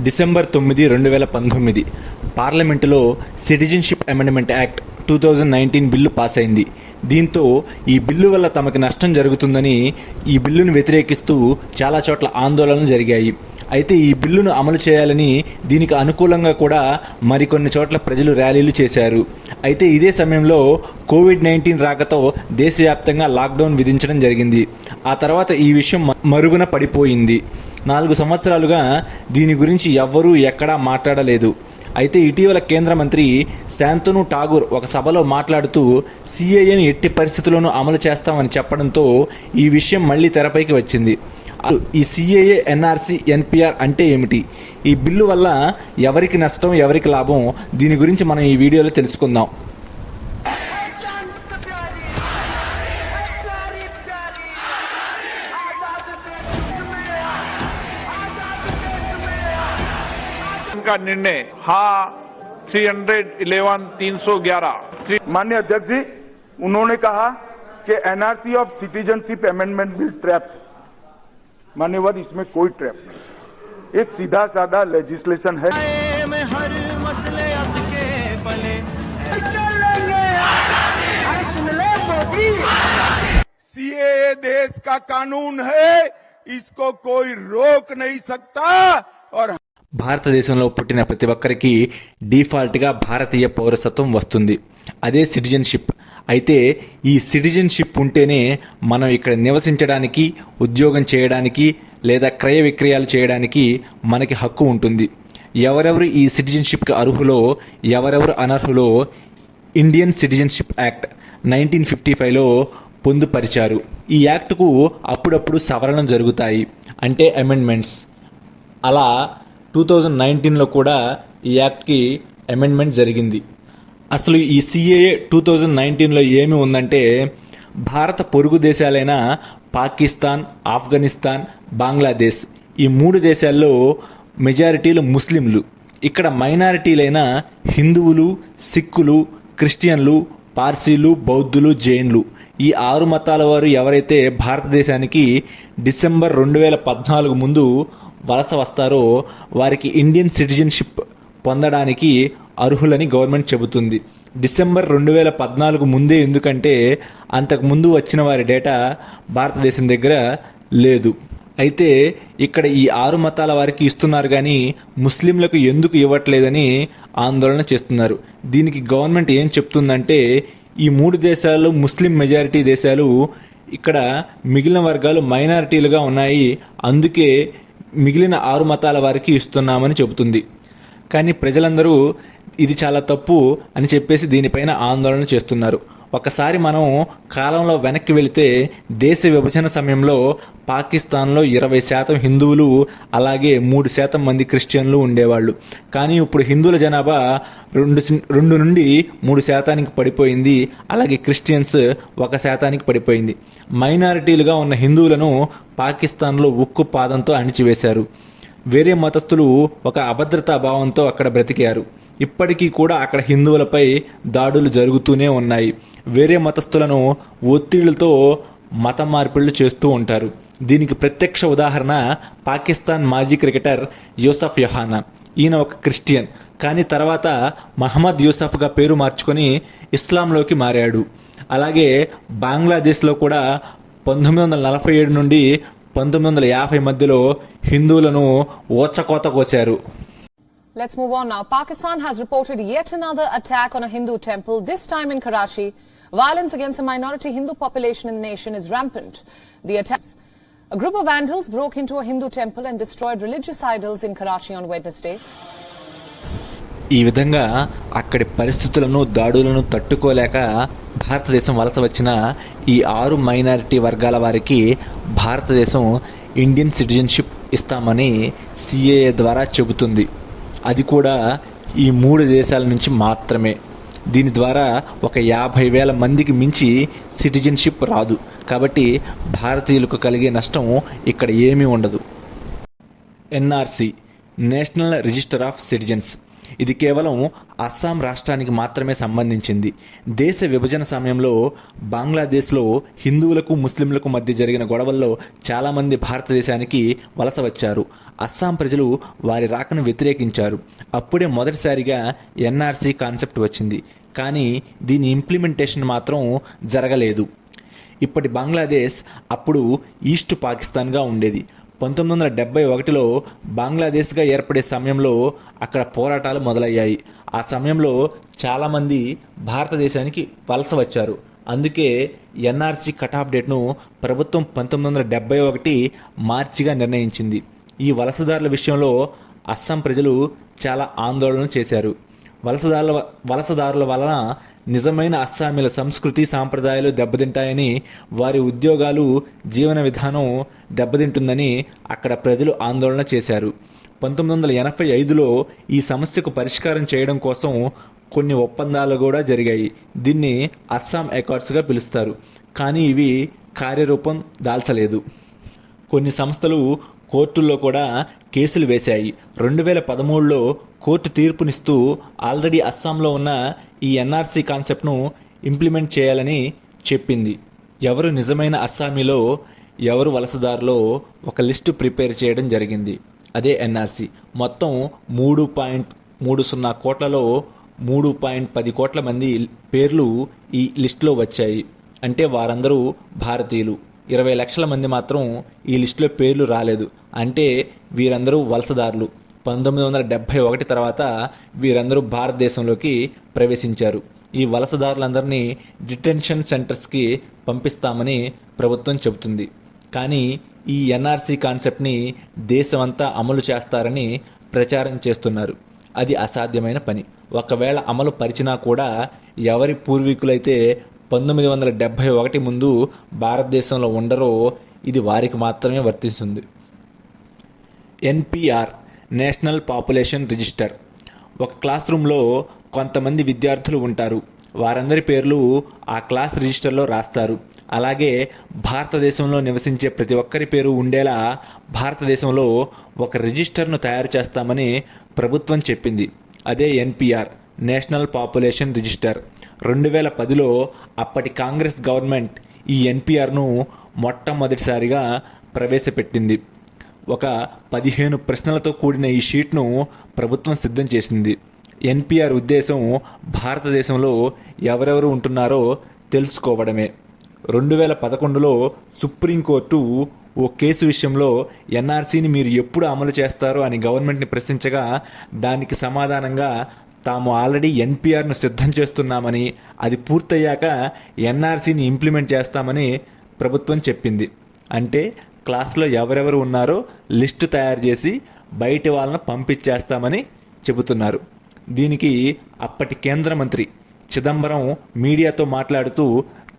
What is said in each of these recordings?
December 9, 2019 పార్లమెంటులో citizenship amendment act 2019 bill pass అయింది. దీంతో ఈ బిల్లు వల్ల తమకు నష్టం జరుగుతుందని ఈ బిల్లును వ్యతిరేకిస్తూ చాలా చోట్ల ఆందోళనలు జరిగాయి. అయితే ఈ బిల్లును అమలు చేయాలని దీనికి అనుకూలంగా కూడా మరికొన్ని చోట్ల ప్రజలు ర్యాలీలు చేశారు. అయితే ఇదే సమయంలో కోవిడ్-19 రాకతో దేశవ్యాప్తంగా లాక్డౌన్ విధించడం జరిగింది. ఆ తర్వాత ఈ విషయం మరుగున పడిపోయింది. 4 సంవత్సరాలుగా దీని గురించి ఎవ్వరూ ఎక్కడా మాట్లాడలేదు. అయితే ఇటీవల కేంద్ర మంత్రి శాంతను ఠాగూర్ ఒక సభలో మాట్లాడుతూ సిఏఏను ఎట్టి పరిస్థితుల్లోనూ అమలు చేస్తామని చెప్పడంతో ఈ విషయం మళ్ళీ తెరపైకి వచ్చింది. ఈ సిఏఏ, ఎన్ఆర్సీ, ఎన్పిఆర్ అంటే ఏమిటి? ఈ బిల్లు వల్ల ఎవరికి నష్టం, ఎవరికి లాభం? దీని గురించి మనం ఈ వీడియోలో తెలుసుకుందాం. का निर्णय 311 माननीय अध्यक्ष जी, उन्होंने कहा कि NRC of citizenship amendment bill trap. मान्यवर, इसमें कोई ट्रैप नहीं, एक सीधा साधा लेजिस्लेशन है। हर मसले आपके पले सीएए देश का कानून है, इसको कोई रोक नहीं सकता। और భారతదేశంలో పుట్టిన ప్రతి ఒక్కరికి డిఫాల్ట్గా భారతీయ పౌరసత్వం వస్తుంది. అదే సిటిజన్షిప్. అయితే ఈ సిటిజన్షిప్ ఉంటేనే మనం ఇక్కడ నివసించడానికి, ఉద్యోగం చేయడానికి లేదా క్రయ విక్రయాలు చేయడానికి మనకి హక్కు ఉంటుంది. ఎవరెవరు ఈ సిటిజన్షిప్కి అర్హులో, ఎవరెవరు అనర్హులో ఇండియన్ సిటిజన్షిప్ యాక్ట్ 1955లో పొందుపరిచారు. ఈ యాక్ట్కు అప్పుడప్పుడు సవరణలు జరుగుతాయి, అంటే అమెండ్మెంట్స్. అలా 2019లో కూడా ఈ యాక్ట్కి అమెండ్మెంట్ జరిగింది. అసలు ఈ సిఏఏ 2019లో ఏమి ఉందంటే, భారత పొరుగు దేశాలైన పాకిస్తాన్, ఆఫ్ఘనిస్తాన్, బంగ్లాదేశ్ ఈ 3 దేశాల్లో మెజారిటీలు ముస్లింలు. ఇక్కడ మైనారిటీలైన హిందువులు, సిక్కులు, క్రిస్టియన్లు, పార్సీలు, బౌద్ధులు, జైన్లు ఈ 6 మతాల వారు ఎవరైతే భారతదేశానికి డిసెంబర్ 2014 ముందు వలస వస్తారో వారికి ఇండియన్ సిటిజన్షిప్ పొందడానికి అర్హులని గవర్నమెంట్ చెబుతుంది. డిసెంబర్ 2014 ముందే, ఎందుకంటే అంతకుముందు వచ్చిన వారి డేటా భారతదేశం దగ్గర లేదు. అయితే ఇక్కడ ఈ 6 మతాల వారికి ఇస్తున్నారు కానీ ముస్లింలకు ఎందుకు ఇవ్వట్లేదని ఆందోళన చేస్తున్నారు. దీనికి గవర్నమెంట్ ఏం చెప్తుందంటే, ఈ 3 దేశాలు ముస్లిం మెజారిటీ దేశాలు, ఇక్కడ మిగిలిన వర్గాలు మైనారిటీలుగా ఉన్నాయి, అందుకే మిగిలిన 6 మతాల వారికి ఇస్తున్నామని చెబుతుంది. కానీ ప్రజలందరూ ఇది చాలా తప్పు అని చెప్పేసి దీనిపైన ఆందోళన చేస్తున్నారు. ఒకసారి మనం కాలంలో వెనక్కి వెళితే దేశ విభజన సమయంలో పాకిస్తాన్లో 20% హిందువులు, అలాగే 3% మంది క్రిస్టియన్లు ఉండేవాళ్ళు. కానీ ఇప్పుడు హిందువుల జనాభా 2 నుండి 3% పడిపోయింది, అలాగే క్రిస్టియన్స్ 1% పడిపోయింది. మైనారిటీలుగా ఉన్న హిందువులను పాకిస్తాన్లో ఉక్కు పాదంతో అణిచివేశారు. వేరే మతస్థులు ఒక అభద్రతా భావంతో అక్కడ బ్రతికారు. ఇప్పటికీ కూడా అక్కడ హిందువులపై దాడులు జరుగుతూనే ఉన్నాయి. వేరే మతస్థులను ఒత్తిళ్లతో మత మార్పిళ్లు చేస్తూ ఉంటారు. దీనికి ప్రత్యక్ష ఉదాహరణ పాకిస్తాన్ మాజీ క్రికెటర్ యూసఫ్ యహానా. ఈయన ఒక క్రిస్టియన్, కానీ తర్వాత మహమ్మద్ యూసఫ్గా పేరు మార్చుకొని ఇస్లాంలోకి మారాడు. అలాగే బంగ్లాదేశ్లో కూడా 1947 నుండి 1950 మధ్యలో హిందువులను ఓచకోత కోశారు. Let's move on now. Pakistan has reported yet another attack on a Hindu temple, this time in Karachi. Violence against a minority Hindu population in the nation is rampant. The attacks, a group of vandals broke into a Hindu temple and destroyed religious idols in Karachi on Wednesday. ఈ విధంగా అక్కడి పరిస్థితులను, దాడులను తట్టుకోలేక భారతదేశం వలస వచ్చిన ఈ 6 మైనారిటీ వర్గాల వారికి భారతదేశం ఇండియన్ సిటిజన్షిప్ ఇస్తామని సిఏఏ ద్వారా చెబుతుంది. అది కూడా ఈ 3 దేశాల నుంచి మాత్రమే. దీని ద్వారా ఒక 50,000 మందికి మించి సిటిజన్షిప్ రాదు. కాబట్టి భారతీయులకు కలిగే నష్టం ఇక్కడ ఏమీ ఉండదు. NRC, national register of citizens, ఇది కేవలం అస్సాం రాష్ట్రానికి మాత్రమే సంబంధించింది. దేశ విభజన సమయంలో బంగ్లాదేశ్లో హిందువులకు, ముస్లింలకు మధ్య జరిగిన గొడవల్లో చాలామంది భారతదేశానికి వలస వచ్చారు. అస్సాం ప్రజలు వారి రాకను వ్యతిరేకించారు. అప్పుడే మొదటిసారిగా ఎన్ఆర్సీ కాన్సెప్ట్ వచ్చింది. కానీ దీని ఇంప్లిమెంటేషన్ మాత్రం జరగలేదు. ఇప్పటి బంగ్లాదేశ్ అప్పుడు ఈస్ట్ పాకిస్తాన్గా ఉండేది. 1971లో బంగ్లాదేశ్గా ఏర్పడే సమయంలో అక్కడ పోరాటాలు మొదలయ్యాయి. ఆ సమయంలో చాలామంది భారతదేశానికి వలస వచ్చారు. అందుకే ఎన్ఆర్సీ కటాఫ్ డేట్ను ప్రభుత్వం 1971 మార్చిగా నిర్ణయించింది. ఈ వలసదారుల విషయంలో అస్సాం ప్రజలు చాలా ఆందోళన చేశారు. వలసదారుల వలన నిజమైన అస్సామీల సంస్కృతి సాంప్రదాయాలు దెబ్బతింటాయని, వారి ఉద్యోగాలు జీవన విధానం దెబ్బతింటుందని అక్కడ ప్రజలు ఆందోళన చేశారు. 1985లో ఈ సమస్యకు పరిష్కారం చేయడం కోసం కొన్ని ఒప్పందాలు కూడా జరిగాయి. దీన్ని అస్సాం అకార్డ్స్గా పిలుస్తారు. కానీ ఇవి కార్యరూపం దాల్చలేదు. కొన్ని సంస్థలు కోర్టుల్లో కూడా కేసులు వేశాయి. 2013లో కోర్టు తీర్పునిస్తూ ఆల్రెడీ అస్సాంలో ఉన్న ఈ ఎన్ఆర్సీ కాన్సెప్ట్ను ఇంప్లిమెంట్ చేయాలని చెప్పింది. ఎవరు నిజమైన అస్సామీలో ఎవరు వలసదారులో ఒక లిస్టు ప్రిపేర్ చేయడం జరిగింది. అదే ఎన్ఆర్సీ. మొత్తం 3.30 కోట్లలో 3.10 కోట్ల మంది పేర్లు ఈ లిస్టులో వచ్చాయి. అంటే వారందరూ భారతీయులు. 20 లక్షల మంది మాత్రం ఈ లిస్టులో పేర్లు రాలేదు. అంటే వీరందరూ వలసదారులు. 1971 తర్వాత వీరందరూ భారతదేశంలోకి ప్రవేశించారు. ఈ వలసదారులందరినీ డిటెన్షన్ సెంటర్స్కి పంపిస్తామని ప్రభుత్వం చెబుతుంది. కానీ ఈ ఎన్ఆర్సీ కాన్సెప్ట్ని దేశమంతా అమలు చేస్తారని ప్రచారం చేస్తున్నారు. అది అసాధ్యమైన పని. ఒకవేళ అమలు పరిచినా కూడా ఎవరి పూర్వీకులైతే 1971 ముందు భారతదేశంలో ఉండరో ఇది వారికి మాత్రమే వర్తిస్తుంది. NPR national population register. ఒక క్లాస్ రూమ్లో కొంతమంది విద్యార్థులు ఉంటారు. వారందరి పేర్లు ఆ క్లాస్ రిజిస్టర్లో రాస్తారు. అలాగే భారతదేశంలో నివసించే ప్రతి ఒక్కరి పేరు ఉండేలా భారతదేశంలో ఒక రిజిస్టర్ను తయారు చేస్తామని ప్రభుత్వం చెప్పింది. అదే ఎన్పిఆర్ నేషనల్ పాపులేషన్ రిజిస్టర్. 2010లో అప్పటి కాంగ్రెస్ గవర్నమెంట్ ఈ ఎన్పిఆర్ను మొట్టమొదటిసారిగా ప్రవేశపెట్టింది. ఒక 15 ప్రశ్నలతో కూడిన ఈ షీట్ను ప్రభుత్వం సిద్ధం చేసింది. ఎన్పిఆర్ ఉద్దేశం భారతదేశంలో ఎవరెవరు ఉంటున్నారో తెలుసుకోవడమే. 2011లో సుప్రీంకోర్టు ఓ కేసు విషయంలో ఎన్ఆర్సీని మీరు ఎప్పుడు అమలు చేస్తారో అని గవర్నమెంట్ని ప్రశ్నించగా దానికి సమాధానంగా తాము ఆల్రెడీ ఎన్పిఆర్ను సిద్ధం చేస్తున్నామని, అది పూర్తయ్యాక ఎన్ఆర్సీని ఇంప్లిమెంట్ చేస్తామని ప్రభుత్వం చెప్పింది. అంటే క్లాస్లో ఎవరెవరు ఉన్నారో లిస్టు తయారు చేసి బయటి వాళ్ళని పంపించేస్తామని చెబుతున్నారు. దీనికి అప్పటి కేంద్ర మంత్రి చిదంబరం మీడియాతో మాట్లాడుతూ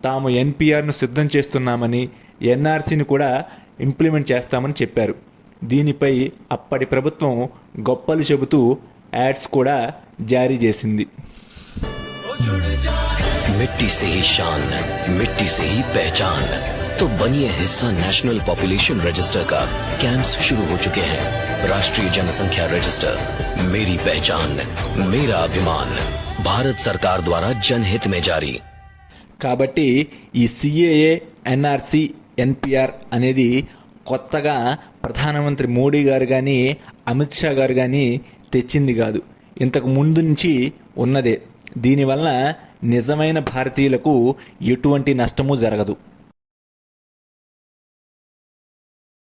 తాము ఎన్పిఆర్ను సిద్ధం చేస్తున్నామని, ఎన్ఆర్సీని కూడా ఇంప్లిమెంట్ చేస్తామని చెప్పారు. దీనిపై అప్పటి ప్రభుత్వం గొప్పలు చెబుతూ యాడ్స్ కూడా జారీ చేసింది. मिट्टी से ही शान, मिट्टी से ही पहचान, तो बनिए हिस्सा नेशनल पॉपुलेशन रजिस्टर का। कैंप्स शुरू हो चुके हैं। राष्ट्रीय जनसंख्या रजिस्टर, मेरी पहचान, मेरा अभिमान, भारत सरकार द्वारा जनहित में जारी. కాబట్టి ఈ సిఏఏ, ఎన్ఆర్సీ, ఎన్పిఆర్ అనేది కొత్తగా ప్రధానమంత్రి మోడీ గారు కానీ అమిత్ షా గారు కానీ తెచ్చింది కాదు. ఇంతకు ముందు నుంచి ఉన్నదే. దీనివల్ల నిజమైన భారతీయులకు ఎటువంటి నష్టము జరగదు.